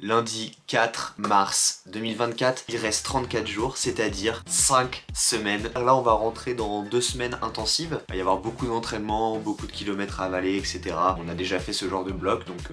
lundi 4 mars 2024. Il reste 34 jours, c'est-à-dire 5 semaines. Là, on va rentrer dans 2 semaines intensives. Il va y avoir beaucoup d'entraînement, beaucoup de kilomètres à avaler, etc. On a déjà fait ce genre de bloc, donc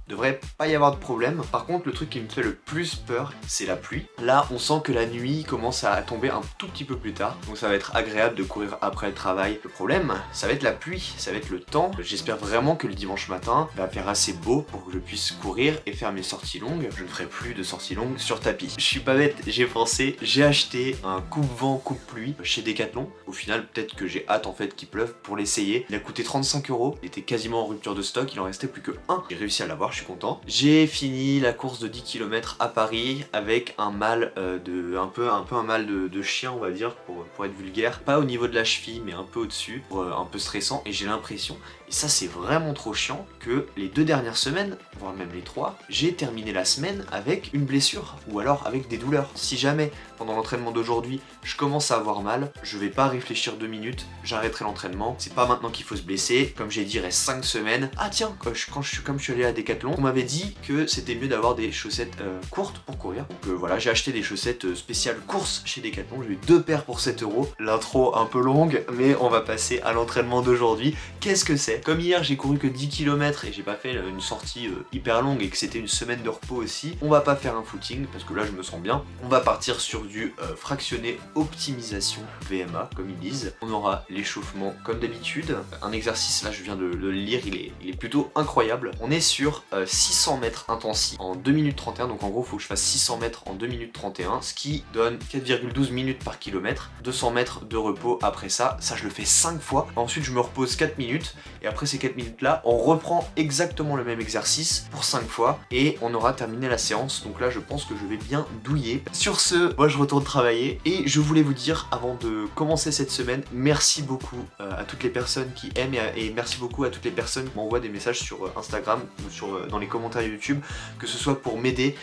devrait pas y avoir de problème. Par contre, le truc qui me fait le plus peur, c'est la pluie. Là, on sent que la nuit commence à tomber un tout petit peu plus tard, donc ça va être agréable de courir après le travail. Le problème, ça va être la pluie, ça va être le temps. J'espère vraiment que le dimanche matin va faire assez beau pour que je puisse courir et faire mes sorties longues. Je ne ferai plus de sorties longues sur tapis. Je suis pas bête, j'ai pensé, j'ai acheté un coupe-vent, coupe-pluie chez Decathlon. Au final, peut-être que j'ai hâte en fait qu'il pleuve pour l'essayer. Il a coûté 35 €, il était quasiment en rupture de stock, il en restait plus que un. J'ai réussi à l'avoir, je suis content. J'ai fini la course de 10 km à Paris avec un mal un peu un mal de chien, on va dire, pour être vulgaire. Pas au niveau de la cheville, mais un peu au-dessus, un peu stressant, et j'ai l'impression, et ça c'est vraiment trop chiant, que les 2 dernières semaines, voire même les 3, j'ai terminé la semaine avec une blessure, ou alors avec des douleurs. Si jamais, pendant l'entraînement d'aujourd'hui, je commence à avoir mal, je vais pas réfléchir 2 minutes, j'arrêterai l'entraînement. C'est pas maintenant qu'il faut se blesser, comme j'ai dit, il reste 5 semaines. Ah tiens, comme je suis allé à Decathlon, on m'avait dit que c'était mieux d'avoir des chaussettes courtes pour courir. Donc voilà, j'ai acheté des chaussettes spéciales course chez Decathlon, j'ai eu 2 paires pour 7 €. L'intro un peu longue, mais on va passer à l'entraînement d'aujourd'hui. Qu'est-ce que c'est? Comme hier, j'ai couru que 10 km et j'ai pas fait une sortie hyper longue et que c'était une semaine de repos aussi, on va pas faire un footing parce que là je me sens bien. On va partir sur du fractionné optimisation VMA, comme ils disent. On aura l'échauffement comme d'habitude. Un exercice, là je viens de le lire, il est plutôt incroyable. On est sur 600 mètres intensifs en 2 minutes 31, donc en gros il faut que je fasse 600 mètres en 2 minutes 31, ce qui donne 4,12 minutes par kilomètre. 200 mètres de repos après ça je le fais 5 fois. Ensuite je me repose 4 minutes et après ces 4 minutes là, on reprend exactement le même exercice pour 5 fois et on aura terminé la séance. Donc là je pense que je vais bien douiller. Sur ce, moi je retourne travailler et je voulais vous dire avant de commencer cette semaine, merci beaucoup à toutes les personnes qui aiment et merci beaucoup à toutes les personnes qui m'envoient des messages sur Instagram ou dans les commentaires YouTube, que ce soit pour m'aider,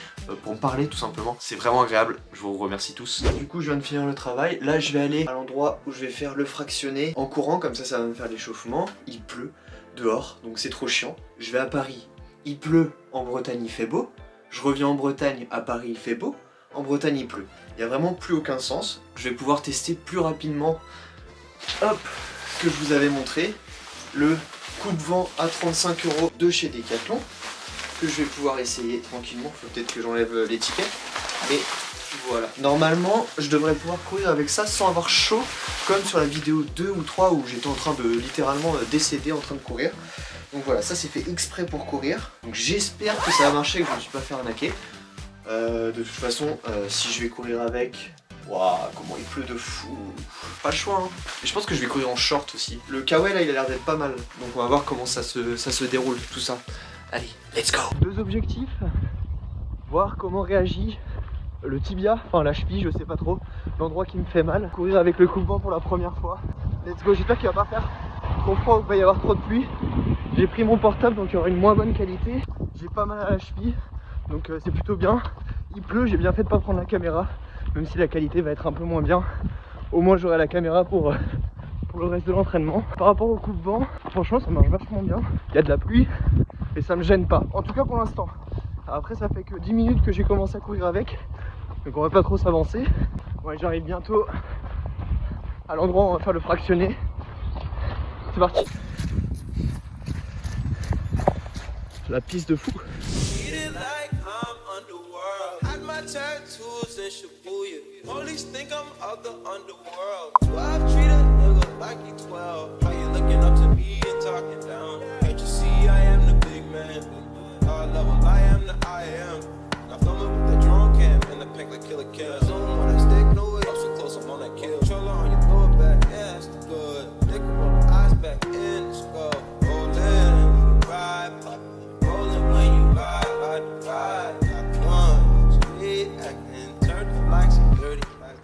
pour me parler tout simplement. C'est vraiment agréable, je vous remercie tous. Du coup je viens de finir le travail, là je vais aller à l'endroit où je vais faire le fractionné en courant, comme ça va me faire l'échauffement. Il pleut dehors, donc c'est trop chiant. Je vais à Paris, il pleut, en Bretagne il fait beau. Je reviens en Bretagne, à Paris il fait beau. En Bretagne il pleut. Il n'y a vraiment plus aucun sens. Je vais pouvoir tester plus rapidement, hop, ce que je vous avais montré, le coupe-vent à 35 € de chez Decathlon, que je vais pouvoir essayer tranquillement. Faut peut-être que j'enlève l'étiquette, mais voilà. Normalement, je devrais pouvoir courir avec ça sans avoir chaud, comme sur la vidéo 2 ou 3 où j'étais en train de littéralement décéder en train de courir. Donc voilà, ça c'est fait exprès pour courir. Donc j'espère que ça va marcher, que je ne me suis pas fait arnaquer. De toute façon, si je vais courir avec... Waouh, comment il pleut de fou. Pas le choix, hein. Et je pense que je vais courir en short aussi. Le kawaii là, il a l'air d'être pas mal. Donc on va voir comment ça se déroule, tout ça. Allez, let's go. 2 objectifs. Voir comment réagit le tibia, enfin la cheville, je sais pas trop. L'endroit qui me fait mal. Courir avec le coupe-vent pour la première fois. Let's go, j'espère qu'il va pas faire trop froid ou qu'il va y avoir trop de pluie. J'ai pris mon portable, donc il y aura une moins bonne qualité. J'ai pas mal à la cheville, donc c'est plutôt bien. Il pleut, j'ai bien fait de pas prendre la caméra. Même si la qualité va être un peu moins bien, au moins j'aurai la caméra pour le reste de l'entraînement. Par rapport au coupe-vent, franchement ça marche vachement bien. Il y a de la pluie et ça me gêne pas, en tout cas pour l'instant. Après ça fait que 10 minutes que j'ai commencé à courir avec, donc on va pas trop s'avancer. Ouais, j'arrive bientôt à l'endroit où on va faire le fractionné. C'est parti. La piste de fou. Tattoos in Shibuya. Police think I'm of the underworld. 12 treat a nigga like he 12. How you looking up to me and talking down? Can't you see I am the big man? God level, I am the I am. Now filming with the drone cam and the pink like killer kill. Zoom when I stick, no way. So close, I'm on that kill. Controller on your lower back, yeah, that's good. Dick roll the eyes back in the skull. Rolling, ride, pop. Rolling when you ride, ride, ride. Acting, turn the lights and dirty like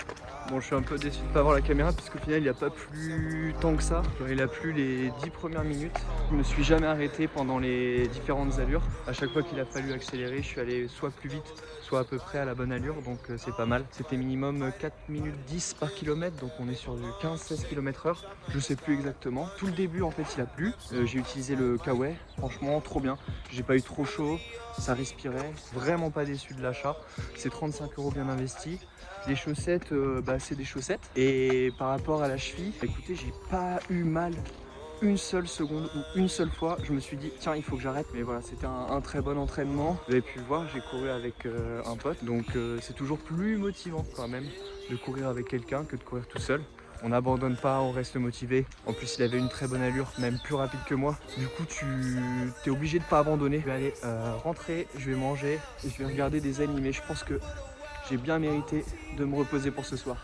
Bon, je suis un peu déçu de ne pas avoir la caméra puisqu'au final il n'a pas plu tant que ça. Genre, il a plu les 10 premières minutes. Je me suis jamais arrêté pendant les différentes allures. À chaque fois qu'il a fallu accélérer, je suis allé soit plus vite, soit à peu près à la bonne allure, donc c'est pas mal. C'était minimum 4 minutes 10 par kilomètre, donc on est sur du 15-16 km/h. Je sais plus exactement. Tout le début en fait il a plu. J'ai utilisé le Kawaii, franchement trop bien. J'ai pas eu trop chaud, ça respirait. Vraiment pas déçu de l'achat. C'est 35 € bien investi. Les chaussettes, c'est des chaussettes. Et par rapport à la cheville, écoutez, j'ai pas eu mal une seule seconde ou une seule fois. Je me suis dit, tiens, il faut que j'arrête. Mais voilà, c'était un très bon entraînement. Vous avez pu le voir, j'ai couru avec un pote. Donc c'est toujours plus motivant quand même de courir avec quelqu'un que de courir tout seul. On n'abandonne pas, on reste motivé. En plus, il avait une très bonne allure, même plus rapide que moi. Du coup, tu es obligé de pas abandonner. Je vais aller rentrer, je vais manger et je vais regarder des animés. Je pense que j'ai bien mérité de me reposer pour ce soir.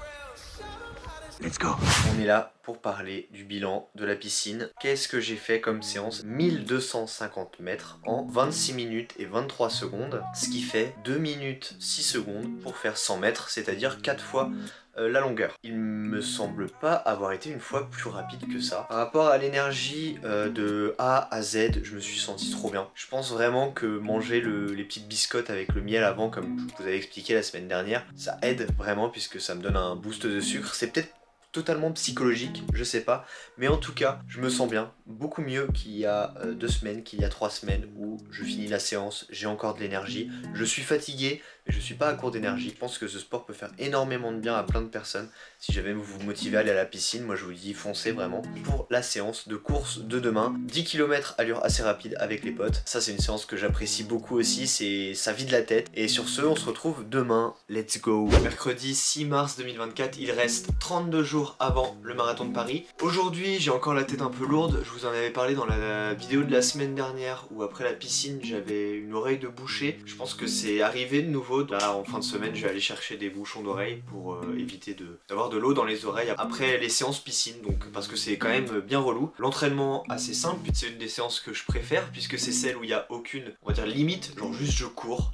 Let's go! On est là pour parler du bilan de la piscine. Qu'est-ce que j'ai fait comme séance? 1250 mètres en 26 minutes et 23 secondes, ce qui fait 2 minutes 6 secondes pour faire 100 mètres, c'est-à-dire 4 fois la longueur. Il me semble pas avoir été une fois plus rapide que ça. Par rapport à l'énergie de A à Z, je me suis senti trop bien. Je pense vraiment que manger les petites biscottes avec le miel avant, comme je vous avais expliqué la semaine dernière, ça aide vraiment puisque ça me donne un boost de sucre. C'est peut-être totalement psychologique, je sais pas, mais en tout cas, je me sens bien, beaucoup mieux qu'il y a 2 semaines, qu'il y a 3 semaines où je finis la séance, j'ai encore de l'énergie, je suis fatigué, mais je suis pas à court d'énergie. Je pense que ce sport peut faire énormément de bien à plein de personnes. Si jamais vous vous motivez à aller à la piscine, moi je vous dis foncez vraiment pour la séance de course de demain. 10 km allure assez rapide avec les potes, ça c'est une séance que j'apprécie beaucoup aussi, ça vide la tête. Et sur ce, on se retrouve demain, let's go. Mercredi 6 mars 2024, il reste 32 jours avant le marathon de Paris. Aujourd'hui, j'ai encore la tête un peu lourde, je vous en avais parlé dans la vidéo de la semaine dernière où après la piscine, j'avais une oreille de boucher. Je pense que c'est arrivé de nouveau. Là, en fin de semaine, je vais aller chercher des bouchons d'oreilles pour éviter d'avoir de l'eau dans les oreilles après les séances piscine, donc parce que c'est quand même bien relou. L'entraînement assez simple, c'est une des séances que je préfère puisque c'est celle où il n'y a aucune, on va dire, limite, genre juste je cours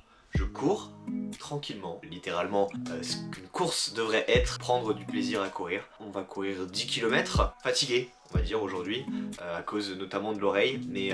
tranquillement, littéralement ce qu'une course devrait être, prendre du plaisir à courir. On va courir 10 km, fatigué on va dire aujourd'hui, à cause notamment de l'oreille, mais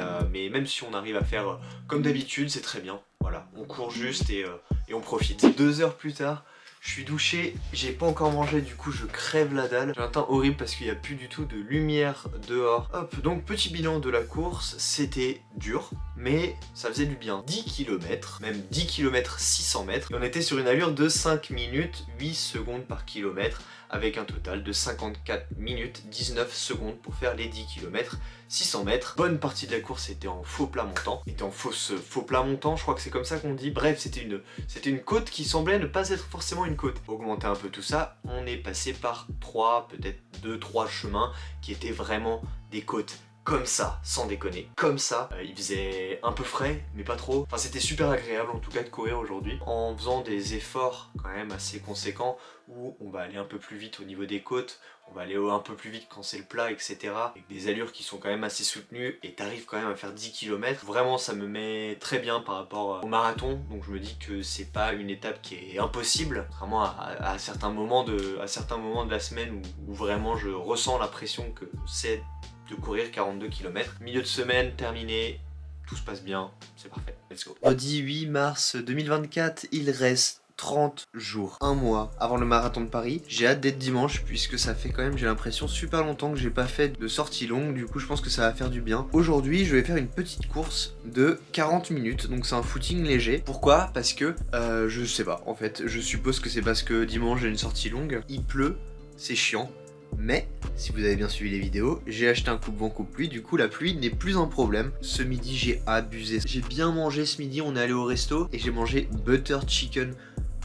même si on arrive à faire comme d'habitude, c'est très bien. Voilà, on court juste et on profite. 2 heures plus tard, je suis douché, j'ai pas encore mangé, du coup je crève la dalle. J'ai un teint horrible parce qu'il n'y a plus du tout de lumière dehors. Hop, donc petit bilan de la course, c'était dur, mais ça faisait du bien. 10 km, même 10 km 600 mètres, et on était sur une allure de 5 minutes 8 secondes par kilomètre, avec un total de 54 minutes 19 secondes pour faire les 10 km 600 mètres. Bonne partie de la course était en faux plat montant, était en faux plat montant, je crois que c'est comme ça qu'on dit. Bref, c'était une côte qui semblait ne pas être forcément une côte. Pour augmenter un peu tout ça, on est passé par 3, peut-être 2-3 chemins qui étaient vraiment des côtes. Comme ça, sans déconner, comme ça. Il faisait un peu frais, mais pas trop. Enfin, c'était super agréable en tout cas de courir aujourd'hui, en faisant des efforts quand même assez conséquents, où on va aller un peu plus vite au niveau des côtes, on va aller un peu plus vite quand c'est le plat, etc. Avec des allures qui sont quand même assez soutenues, et t'arrives quand même à faire 10 km. Vraiment, ça me met très bien par rapport au marathon, donc je me dis que c'est pas une étape qui est impossible, vraiment à certains moments de la semaine où vraiment je ressens la pression que c'est de courir 42 km. Milieu de semaine terminé, tout se passe bien, c'est parfait, let's go. Jeudi 8 mars 2024, il reste 30 jours, un mois avant le marathon de Paris. J'ai hâte d'être dimanche puisque ça fait quand même, j'ai l'impression, super longtemps que j'ai pas fait de sortie longue, du coup je pense que ça va faire du bien. Aujourd'hui je vais faire une petite course de 40 minutes, donc c'est un footing léger. Pourquoi? Parce que, je sais pas, en fait, je suppose que c'est parce que dimanche j'ai une sortie longue, il pleut, c'est chiant. Mais, si vous avez bien suivi les vidéos, j'ai acheté un coupe-vent coupe-pluie, du coup la pluie n'est plus un problème. Ce midi j'ai abusé, j'ai bien mangé ce midi, on est allé au resto et j'ai mangé butter chicken.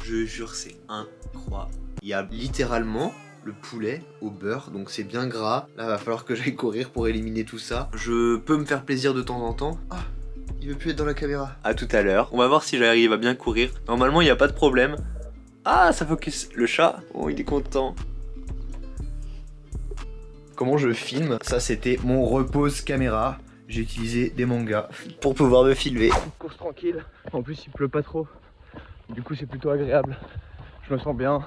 Je jure, c'est incroyable. Il y a littéralement le poulet au beurre, donc c'est bien gras. Là va falloir que j'aille courir pour éliminer tout ça. Je peux me faire plaisir de temps en temps. Ah, il veut plus être dans la caméra. À tout à l'heure, on va voir si j'arrive à bien courir. Normalement il n'y a pas de problème. Ah, ça focus. Le chat, oh il est content. Comment je filme? Ça c'était mon repose caméra. J'ai utilisé des mangas pour pouvoir me filmer. Course tranquille, en plus il pleut pas trop, du coup c'est plutôt agréable. Je me sens bien,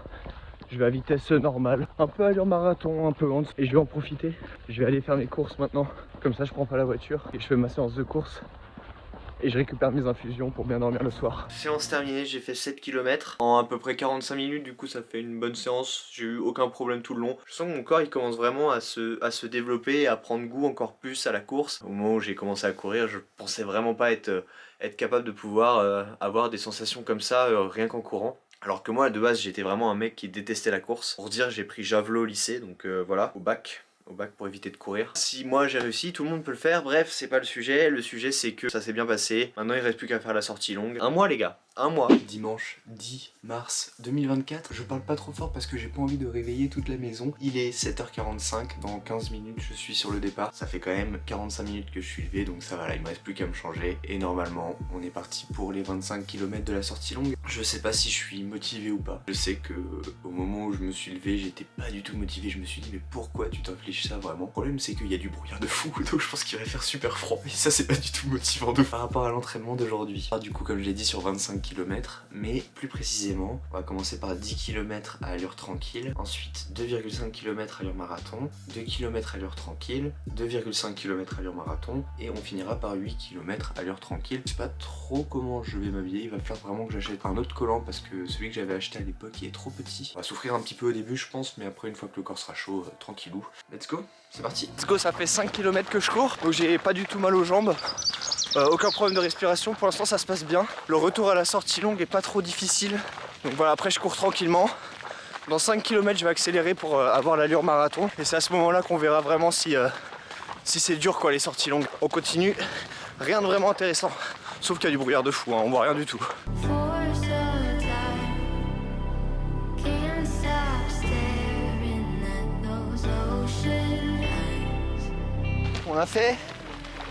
Je vais à vitesse normale, un peu allure marathon, un peu lente, et je vais en profiter. Je vais aller faire mes courses maintenant, comme ça je prends pas la voiture et je fais ma séance de course. Et je récupère mes infusions pour bien dormir le soir. Séance terminée, j'ai fait 7 km en à peu près 45 minutes, du coup ça fait une bonne séance, j'ai eu aucun problème tout le long. Je sens que mon corps il commence vraiment à se développer et à prendre goût encore plus à la course. Au moment où j'ai commencé à courir, je pensais vraiment pas être capable de pouvoir avoir des sensations comme ça rien qu'en courant. Alors que moi de base j'étais vraiment un mec qui détestait la course. Pour dire, j'ai pris javelot au lycée, donc voilà, au bac pour éviter de courir. Si moi j'ai réussi, tout le monde peut le faire. Bref, c'est pas le sujet c'est que ça s'est bien passé. Maintenant il reste plus qu'à faire la sortie longue. Un mois les gars, un mois. Dimanche 10 mars 2024. Je parle pas trop fort parce que j'ai pas envie de réveiller toute la maison. Il est 7h45, dans 15 minutes je suis sur le départ. Ça fait quand même 45 minutes que je suis levé, donc ça va là, il me reste plus qu'à me changer. Et normalement on est parti pour les 25 km de la sortie longue. Je sais pas si je suis motivé ou pas. Je sais que au moment où je me suis levé, j'étais pas du tout motivé. Je me suis dit mais pourquoi tu t'infliges ça vraiment? Le problème c'est qu'il y a du brouillard de fou, donc je pense qu'il va faire super froid. Et ça c'est pas du tout motivant de par rapport à l'entraînement d'aujourd'hui. Du coup comme je l'ai dit sur 25 km, mais plus précisément, on va commencer par 10 km à allure tranquille, ensuite 2,5 km allure marathon, 2 km allure tranquille, 2,5 km allure marathon, et on finira par 8 km allure tranquille. Je sais pas trop comment je vais m'habiller, il va falloir vraiment que j'achète un autre collant parce que celui que j'avais acheté à l'époque il est trop petit. On va souffrir un petit peu au début je pense, mais après une fois que le corps sera chaud, tranquillou. Let's go, c'est parti. Let's go, ça fait 5 km que je cours, donc j'ai pas du tout mal aux jambes. Aucun problème de respiration, pour l'instant ça se passe bien. Le retour à la sortie longue est pas trop difficile. Donc voilà, après je cours tranquillement. Dans 5 km je vais accélérer pour avoir l'allure marathon. Et c'est à ce moment là qu'on verra vraiment si c'est dur quoi les sorties longues. On continue, rien de vraiment intéressant. Sauf qu'il y a du brouillard de fou, hein, on voit rien du tout. On a fait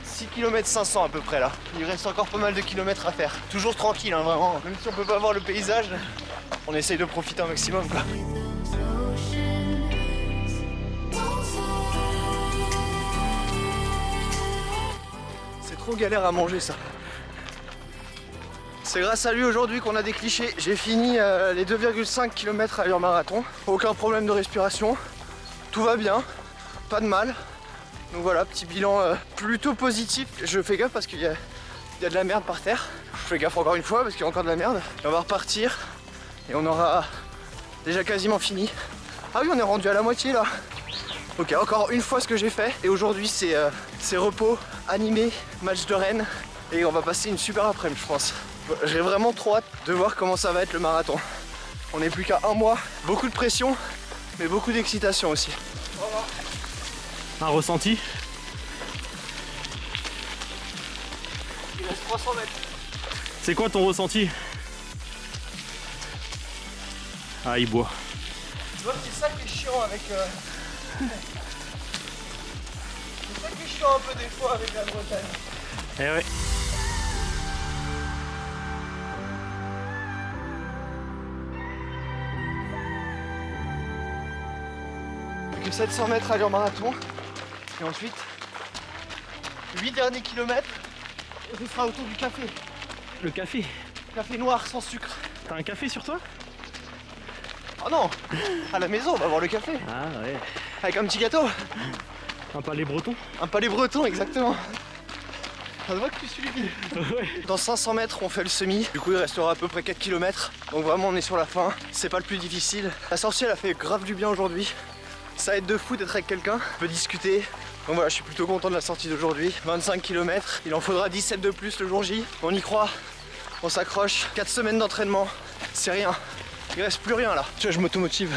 6 km 500 à peu près là. Il reste encore pas mal de kilomètres à faire. Toujours tranquille hein, vraiment. Même si on peut pas voir le paysage, on essaye de profiter un maximum quoi. C'est trop galère à manger ça. C'est grâce à lui aujourd'hui qu'on a des clichés. J'ai fini les 2,5 km à l'heure marathon. Aucun problème de respiration. Tout va bien. Pas de mal. Donc voilà, petit bilan plutôt positif. Je fais gaffe parce qu'il y a de la merde par terre. Je fais gaffe encore une fois parce qu'il y a encore de la merde. Et on va repartir et on aura déjà quasiment fini. Ah oui, on est rendu à la moitié là. Ok, encore une fois ce que j'ai fait. Et aujourd'hui c'est repos, animé, match de Rennes. Et on va passer une super après-midi je pense. J'ai vraiment trop hâte de voir comment ça va être le marathon. On n'est plus qu'à un mois. Beaucoup de pression, mais beaucoup d'excitation aussi. Voilà. Un ressenti? Il reste 300 mètres. C'est quoi ton ressenti? Ah, il boit. Tu vois, c'est ça qui est chiant avec... C'est ça qui est chiant un peu des fois avec la Bretagne. Eh ouais. Que 700 mètres à l'heure marathon. Et ensuite, 8 derniers kilomètres. Et ce sera autour du café. Le café. Café noir sans sucre. T'as un café sur toi? Oh non, à la maison, on va boire le café. Ah ouais. Avec un petit gâteau. Un palais breton. Un palais breton, exactement. Ça se voit que tu suis lui. Ouais. Dans 500 mètres, on fait le semi. Du coup, il restera à peu près 4 km. Donc vraiment, on est sur la fin. C'est pas le plus difficile. La sortie, elle a fait grave du bien aujourd'hui. Ça aide de fou d'être avec quelqu'un. On peut discuter. Donc voilà, je suis plutôt content de la sortie d'aujourd'hui. 25 km. Il en faudra 17 de plus le jour J. On y croit. On s'accroche. 4 semaines d'entraînement. C'est rien. Il reste plus rien là. Tu vois, je m'automotive.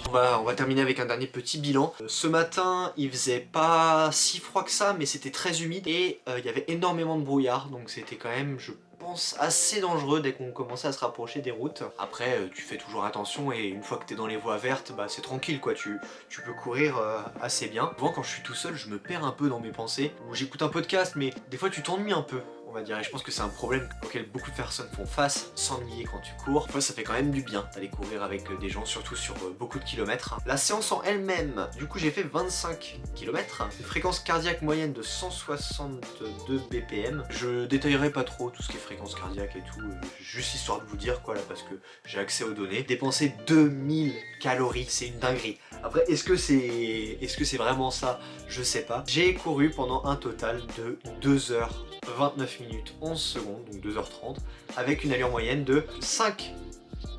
On va terminer avec un dernier petit bilan. Ce matin, il faisait pas si froid que ça, mais c'était très humide et il y avait énormément de brouillard, donc c'était quand même, je pense, assez dangereux dès qu'on commençait à se rapprocher des routes. Après, tu fais toujours attention et une fois que t'es dans les voies vertes, bah c'est tranquille quoi, tu peux courir assez bien. Souvent quand je suis tout seul, je me perds un peu dans mes pensées, ou j'écoute un podcast, mais des fois tu t'ennuies un peu. va dire, et je pense que c'est un problème auquel beaucoup de personnes font face, s'ennuyer quand tu cours. Enfin, ça fait quand même du bien d'aller courir avec des gens, surtout sur beaucoup de kilomètres. La séance en elle-même, du coup j'ai fait 25 km, une fréquence cardiaque moyenne de 162 BPM. Je détaillerai pas trop tout ce qui est fréquence cardiaque et tout, juste histoire de vous dire quoi là, parce que j'ai accès aux données. Dépenser 2000 calories, c'est une dinguerie. Après, est-ce que c'est vraiment ça? Je sais pas. J'ai couru pendant un total de 2h29 minutes 11 secondes, donc 2h30, avec une allure moyenne de 5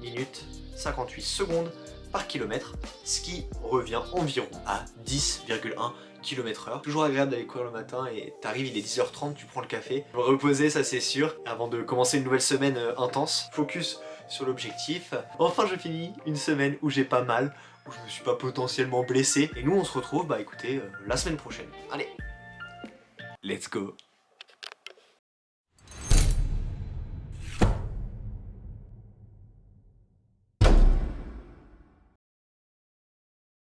minutes 58 secondes par kilomètre, ce qui revient environ à 10,1 km/h. Toujours agréable d'aller courir le matin et t'arrives, il est 10h30, tu prends le café, me reposer, ça c'est sûr, avant de commencer une nouvelle semaine intense. Focus sur l'objectif. Enfin, je finis une semaine où j'ai pas mal, où je me suis pas potentiellement blessé. Et nous, on se retrouve, bah écoutez, la semaine prochaine. Allez, let's go!